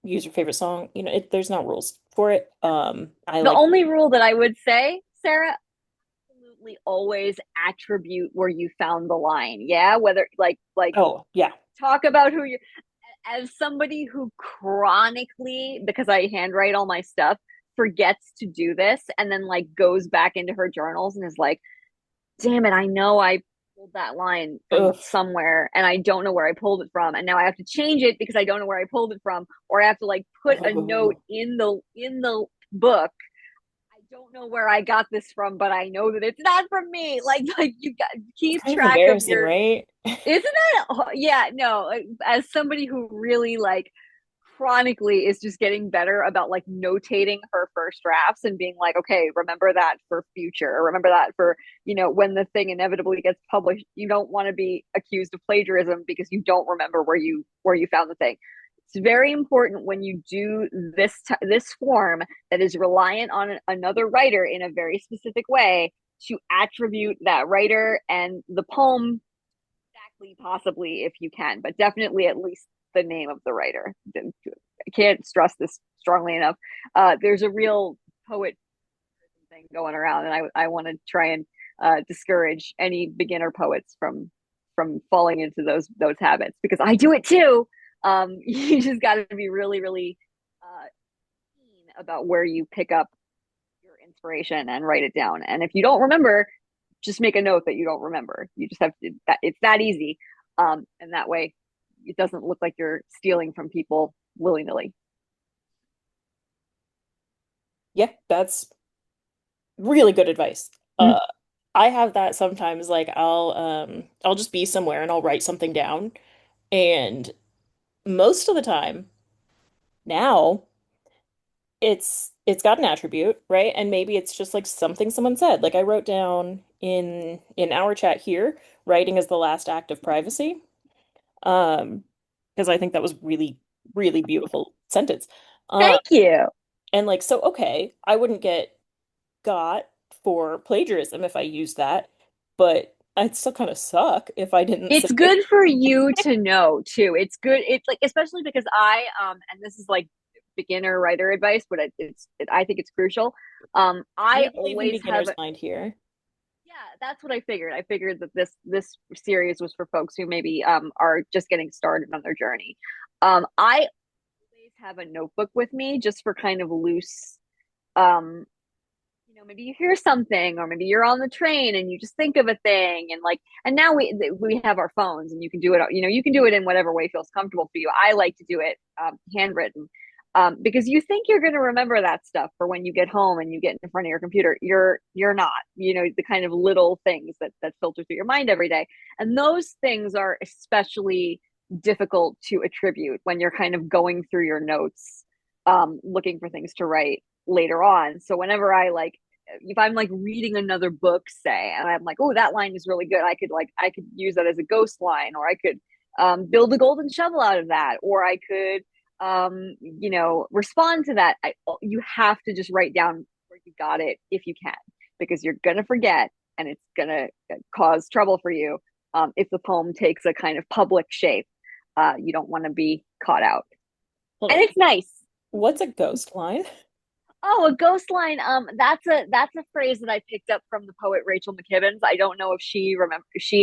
use your favorite song. There's no rules for it. I The like, only rule that I would say, Sarah, absolutely always attribute where you found the line. Yeah, whether like oh, yeah. talk about who you as somebody who chronically, because I handwrite all my stuff, forgets to do this and then like goes back into her journals and is like, damn it, I know I pulled that line from Ugh. somewhere and I don't know where I pulled it from. And now I have to change it because I don't know where I pulled it from, or I have to like put a note Oh, in the book. I don't know where I got this from, but I know that it's not from me. Like you got it's keep kind of track of embarrassing, your right? isn't that yeah, no, as somebody who really like chronically is just getting better about like notating her first drafts and being like, okay, remember that for future, or remember that for, when the thing inevitably gets published, you don't want to be accused of plagiarism because you don't remember where you found the thing. It's very important when you do this form that is reliant on another writer in a very specific way to attribute that writer and the poem exactly, possibly if you can, but definitely at least the name of the writer. I can't stress this strongly enough. There's a real poet thing going around, and I want to try and discourage any beginner poets from falling into those habits because I do it too. You just got to be really, really keen about where you pick up your inspiration and write it down. And if you don't remember, just make a note that you don't remember. You just have to, it's that easy. And that way it doesn't look like you're stealing from people willy nilly. Yeah, that's really good advice. Mm. I have that sometimes, like I'll just be somewhere and I'll write something down, and most of the time now it's got an attribute, right? And maybe it's just like something someone said. Like I wrote down in our chat here, writing is the last act of privacy. Um, because I think that was really, really beautiful sentence. Um, Thank you. and like so okay, I wouldn't get got for plagiarism if I used that, but I'd still kind of suck if I didn't say It's good for you to know too. It's good. It's like, especially because and this is like beginner writer advice, but I think it's crucial. I we believe in always have beginner's mind here. Yeah, that's what I figured. I figured that this series was for folks who maybe are just getting started on their journey. I always have a notebook with me just for kind of loose maybe you hear something, or maybe you're on the train and you just think of a thing, and like, and now we have our phones and you can do it, you can do it in whatever way feels comfortable for you. I like to do it handwritten, because you think you're going to remember that stuff for when you get home and you get in front of your computer. You're not, the kind of little things that filter through your mind every day, and those things are especially difficult to attribute when you're kind of going through your notes, looking for things to write later on. So whenever I like, if I'm like reading another book, say, and I'm like, oh, that line is really good, I could use that as a ghost line, or I could build a golden shovel out of that, or I could respond to that. You have to just write down where you got it if you can, because you're gonna forget, and it's gonna cause trouble for you if the poem takes a kind of public shape. You don't want to be caught out, Hold and on. it's nice. What's a ghost line? Oh, a ghost line. That's a phrase that I picked up from the poet Rachel McKibbins. I don't know if she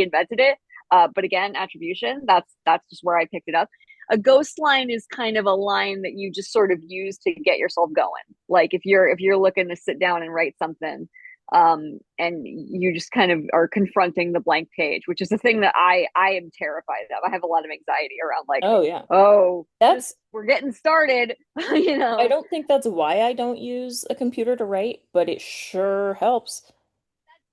invented it. But again, attribution. That's just where I picked it up. A ghost line is kind of a line that you just sort of use to get yourself going. Like if you're looking to sit down and write something, and you just kind of are confronting the blank page, which is the thing that I am terrified of. I have a lot of anxiety around like, Oh yeah. oh, just That's we're getting started, you I know. don't think that's why I don't use a computer to write, but it sure helps.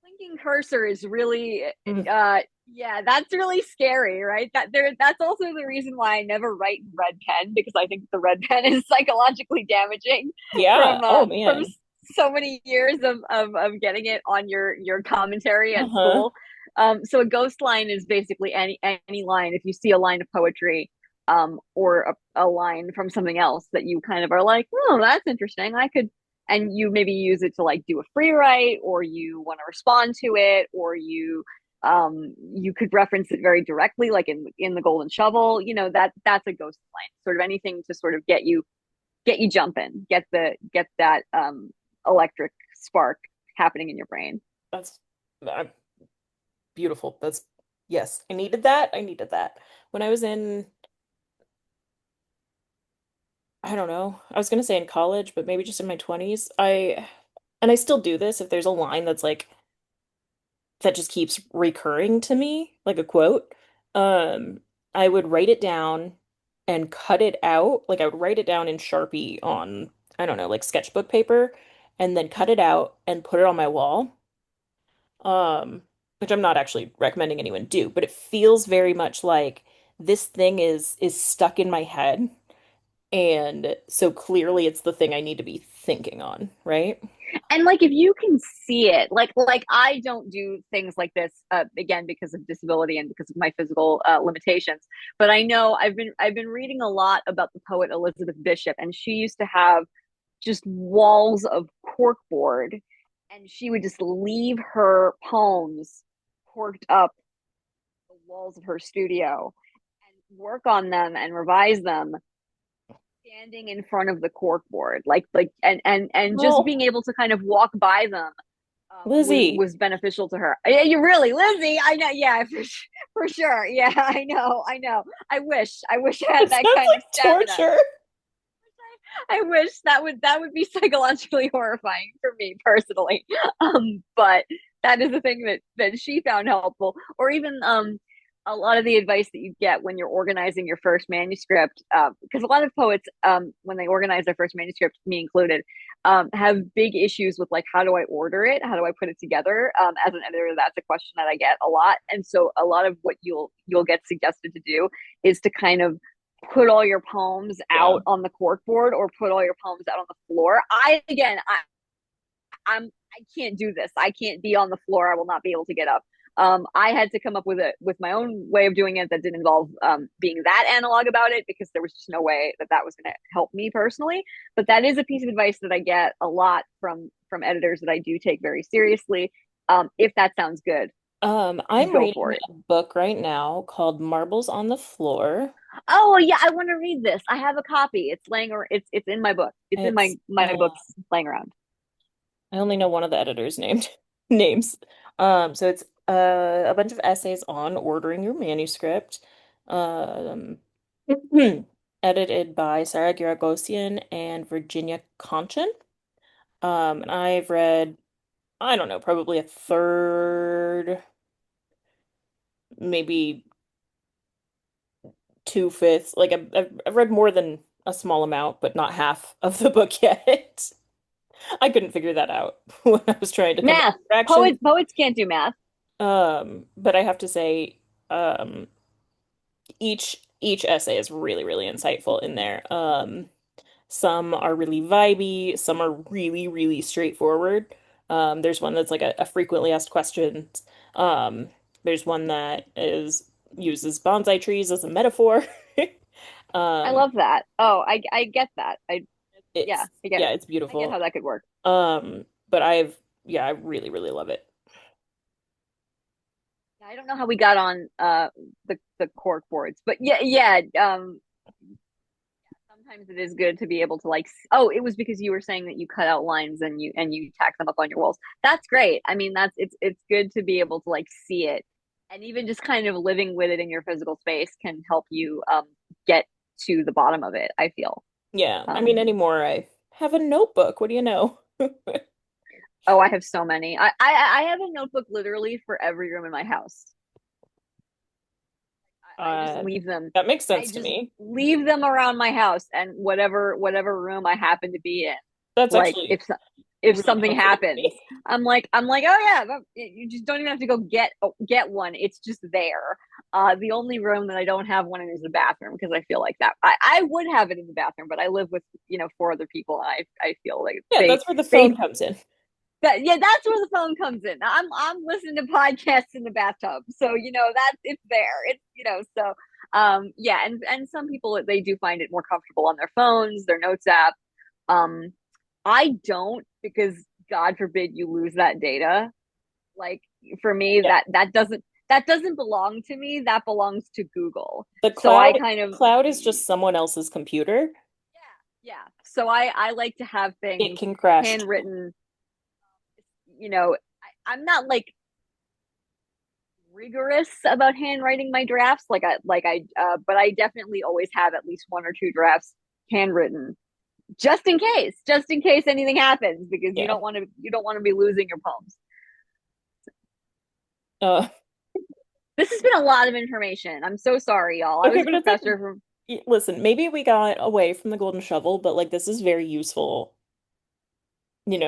Blinking cursor is really Mm. yeah, that's really scary, right? That's also the reason why I never write in red pen, because I think the red pen is psychologically damaging Yeah. Oh from man. so many years of getting it on your commentary at Uh-huh. school. So a ghost line is basically any line. If you see a line of poetry, or a line from something else that you kind of are like, oh, that's interesting. I could, and you maybe use it to like do a free write, or you want to respond to it, or you could reference it very directly, like in the Golden Shovel. That's a ghost line. Sort of anything to sort of get you jumping, get that electric spark happening in your brain. That's uh, beautiful. That's yes, I needed that. I needed that. When I was in, I don't know, I was gonna say in college, but maybe just in my 20s, and I still do this if there's a line that's like that just keeps recurring to me, like a quote, um, I would write it down and cut it out. Like I would write it down in Sharpie on, I don't know, like sketchbook paper, and then cut it out and put it on my wall. Um, which I'm not actually recommending anyone do, but it feels very much like this thing is stuck in my head, and so clearly it's the thing I need to be thinking on, right? And like if you can see it, like I don't do things like this, again, because of disability and because of my physical limitations. But I know I've been reading a lot about the poet Elizabeth Bishop, and she used to have just walls of corkboard, and she would just leave her poems corked up the walls of her studio and work on them and revise them standing in front of the corkboard, and just Oh, being able to kind of walk by them, was Lizzie, was beneficial to her. Yeah, you really, Lizzie. I know. Yeah, for sure. Yeah, I know. I wish I had that that sounds kind of like stamina. torture. I wish that would be psychologically horrifying for me personally. But that is the thing that she found helpful, or even a lot of the advice that you get when you're organizing your first manuscript, because a lot of poets, when they organize their first manuscript, me included, have big issues with like, how do I order it? How do I put it together? As an editor, that's a question that I get a lot, and so a lot of what you'll get suggested to do is to kind of put all your poems Yeah. out on the corkboard, or put all your poems out on the floor. I can't do this. I can't be on the floor. I will not be able to get up. I had to come up with my own way of doing it that didn't involve being that analog about it, because there was just no way that was going to help me personally. But that is a piece of advice that I get a lot from editors that I do take very seriously. If that sounds good, I'm go reading for it. a book right now called Marbles on the Floor. Oh yeah, I want to read this. I have a copy. It's laying or it's in my book. It's in It's my books laying around. I only know one of the editors named names. So it's a bunch of essays on ordering your manuscript. Um, edited by Sarah Giragosian and Virginia Conchin. And I've read, I don't know, probably a third, maybe two-fifths. Like I've read more than a small amount, but not half of the book yet. I couldn't figure that out when I was trying to come up Math. with fractions. Poets can't do math. But I have to say, um, each essay is really, really insightful in there. Some are really vibey, some are really, really straightforward. There's one that's like a frequently asked questions. Um, there's one that is uses bonsai trees as a metaphor. I Um, love that. Oh, I get that. Yeah, it's I get yeah, it. it's I get how beautiful. that could work. But I really, really love it. I don't know how we got on the cork boards, but yeah. Sometimes it is good to be able to like. Oh, it was because you were saying that you cut out lines and you tack them up on your walls. That's great. I mean, it's good to be able to like see it, and even just kind of living with it in your physical space can help you get to the bottom of it, I feel. Yeah, I mean, Um, anymore, I have a notebook. What do you know? oh, I have so many. I have a notebook literally for every room in my house. I just Uh, leave them. that makes I sense to just me. leave them around my house, and whatever room I happen to be in. That's Like actually if really something comforting to happens, me. I'm like, oh yeah, you just don't even have to go get one. It's just there. The only room that I don't have one in is the bathroom, because I feel like that I would have it in the bathroom, but I live with four other people, and I feel like Yeah, they that's where the phone they comes in. that's where the phone comes in. I'm listening to podcasts in the bathtub, so that it's there. It's so yeah, and some people they do find it more comfortable on their phones, their notes app. Um, I don't, because God forbid you lose that data. Like, for me, Yeah. that doesn't belong to me. That belongs to Google. The So I cloud kind of cloud is just someone else's computer. yeah. So I like to have It things can crash too. handwritten. I'm not like rigorous about handwriting my drafts but I definitely always have at least one or two drafts handwritten, just in case anything happens, because Yeah. you don't want to be losing your poems. Uh, This has been a lot of information. I'm so sorry, y'all. I okay, was a but it's like, professor for listen, maybe we got away from the golden shovel, but like this is very useful,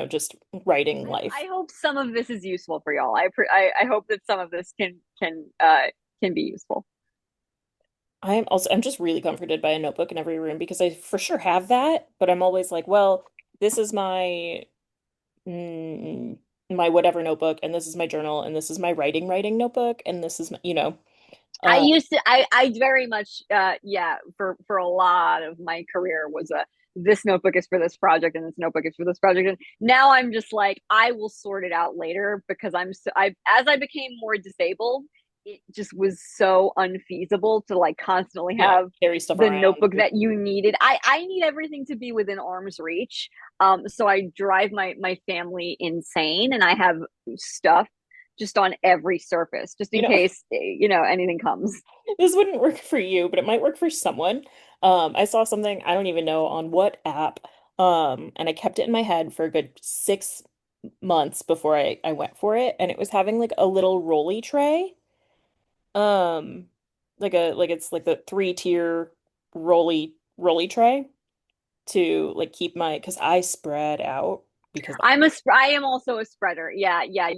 just writing life. I hope some of this is useful for y'all. I hope that some of this can be useful. I'm just really comforted by a notebook in every room because I for sure have that, but I'm always like, well, this is mm, my whatever notebook, and this is my journal, and this is my writing notebook, and this is I uh used to I very much yeah, for a lot of my career was a this notebook is for this project and this notebook is for this project, and now I'm just like, I will sort it out later, because I as I became more disabled, it just was so unfeasible to like constantly yeah, have carry stuff the around. notebook that you needed. I need everything to be within arm's reach. So I drive my family insane, and I have stuff just on every surface, just You in know, case anything comes. this wouldn't work for you, but it might work for someone. I saw something, I don't even know on what app, and I kept it in my head for a good 6 months before I went for it, and it was having like a little rolly tray. Um, like it's like the three-tier rolly tray to like keep my because I spread out because I am also a spreader. Yeah, yeah.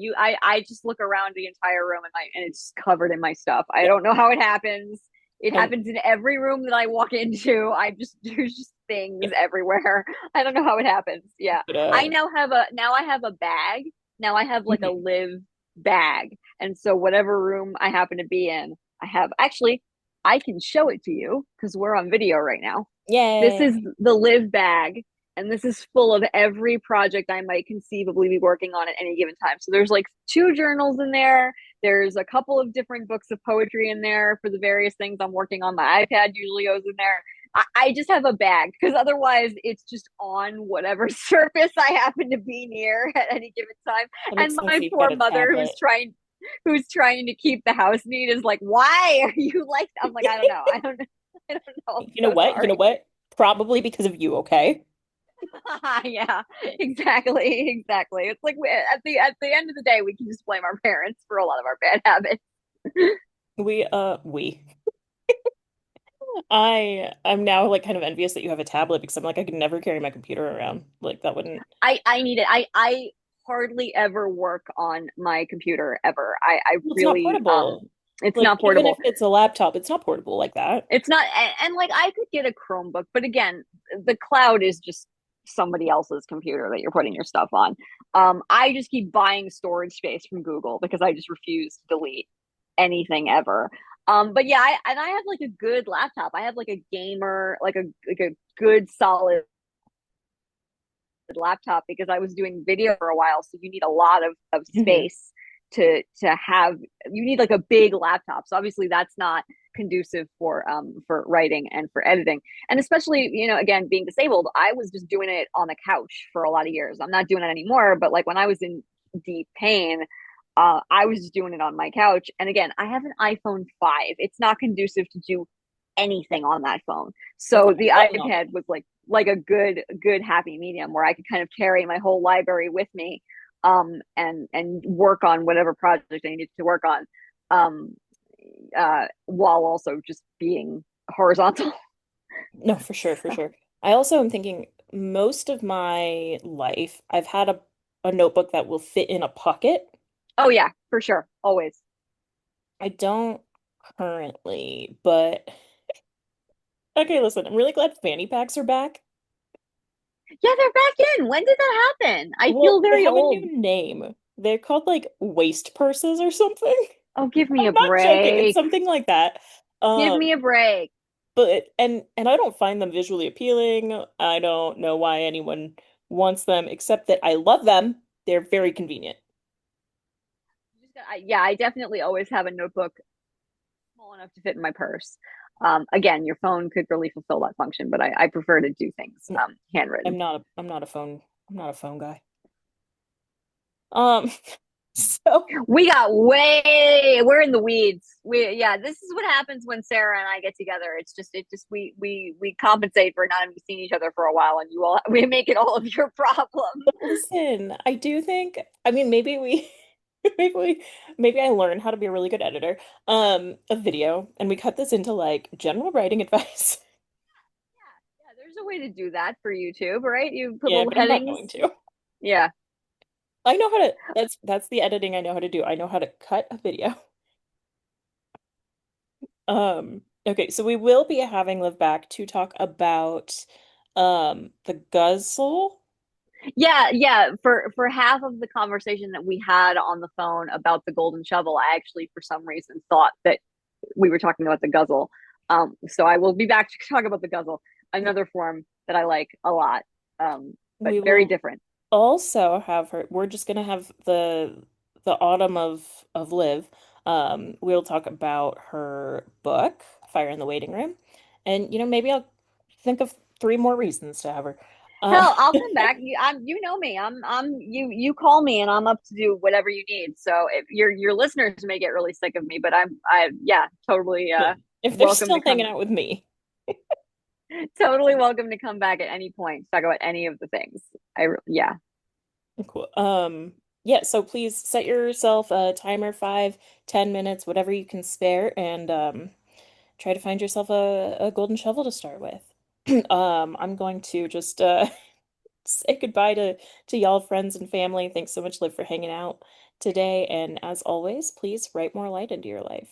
I just look around the entire room, and it's covered in my stuff. I yeah, don't know how it happens. It and happens in every room that I walk into. I just there's just yeah, things everywhere. I don't know how it happens. Yeah. but I have a bag. Now I have like a mhm. Live bag. And so whatever room I happen to be in, I have actually I can show it to you because we're on video right now. This is Yay. the Live bag, and this is full of every project I might conceivably be working on at any given time. So there's like two journals in there. There's a couple of different books of poetry in there for the various things I'm working on. My iPad usually goes in there. I just have a bag, because otherwise it's just on whatever surface I happen to be near at any given time. That makes And sense. my You've got poor a mother, tablet. who's trying to keep the house neat, is like, why are you like that? I'm like, I don't know. I don't know. I'm You know so what? You know sorry. what? Probably because of you, okay? Yeah, exactly. It's like at the end of the day, we can just blame our parents for a lot of our bad habits. We. I'm now like kind of envious that you have a tablet because I'm like I could never carry my computer around. Like that wouldn't. I need it. I hardly ever work on my computer ever. I Well, it's not really portable. it's Like not even if portable. it's a laptop, it's not portable like that. It's not, and like I could get a Chromebook, but again, the cloud is just somebody else's computer that you're putting your stuff on. I just keep buying storage space from Google because I just refuse to delete anything ever. But yeah, I have like a good laptop. I have like a gamer, like a good solid laptop, because I was doing video for a while, so you need a lot of Hmm. space to have. You need like a big laptop. So obviously that's not conducive for writing and for editing. And especially, again, being disabled, I was just doing it on the couch for a lot of years. I'm not doing it anymore, but like when I was in deep pain, I was just doing it on my couch. And again, I have an iPhone 5. It's not conducive to do anything on that phone. Okay, So the I love it. iPad was like a good happy medium where I could kind of carry my whole library with me, and work on whatever project I needed to work on, um while also just being horizontal. No, for sure, for sure. I also am thinking most of my life I've had a notebook that will fit in a pocket. Oh yeah, for sure, always. I don't currently, but okay, listen, I'm really glad fanny packs are back. Yeah, they're back in. When did that happen? I feel Well, they very have a old. new name. They're called like waist purses or something. Oh, give me I'm a not joking. It's break. something like that. Give me Um, a break. but and I don't find them visually appealing. I don't know why anyone wants them, except that I love them. They're very convenient. Yeah, I definitely always have a notebook small enough to fit in my purse. Again, your phone could really fulfill that function, but I prefer to do things handwritten. I'm not a phone guy. Um, so We got way we're in the weeds. Yeah, this is what happens when Sarah and I get together. We compensate for not having seen each other for a while, and you all we make it all of your problem. listen, I do think, I mean, maybe we, maybe we, maybe I learn how to be a really good editor, of video, and we cut this into like general writing advice. Yeah, there's a way to do that for YouTube, right? You put Yeah, little but I'm not going headings. to. Yeah. I know how to, that's the editing I know how to do. I know how to cut a video. Okay, so we will be having Liv back to talk about the guzzle. Yeah. For half of the conversation that we had on the phone about the golden shovel, I actually, for some reason, thought that we were talking about the guzzle. So I will be back to talk about the guzzle, another form that I like a lot, but We very will different. also have her, we're just gonna have the autumn of Liv. We'll talk about her book, Fire in the Waiting Room. And maybe I'll think of three more reasons to have her. Uh Hell, I'll come back. You know me. You call me and I'm up to do whatever you need. So if your listeners may get really sick of me, but yeah, totally if they're welcome to still hanging come out with me. totally welcome to come back at any point to talk about any of the things. Yeah. Cool. Yeah, so please set yourself a timer, 5, 10 minutes, whatever you can spare, and try to find yourself a golden shovel to start with. I'm going to just say goodbye to y'all, friends and family. Thanks so much, Liv, for hanging out today. And as always, please write more light into your life.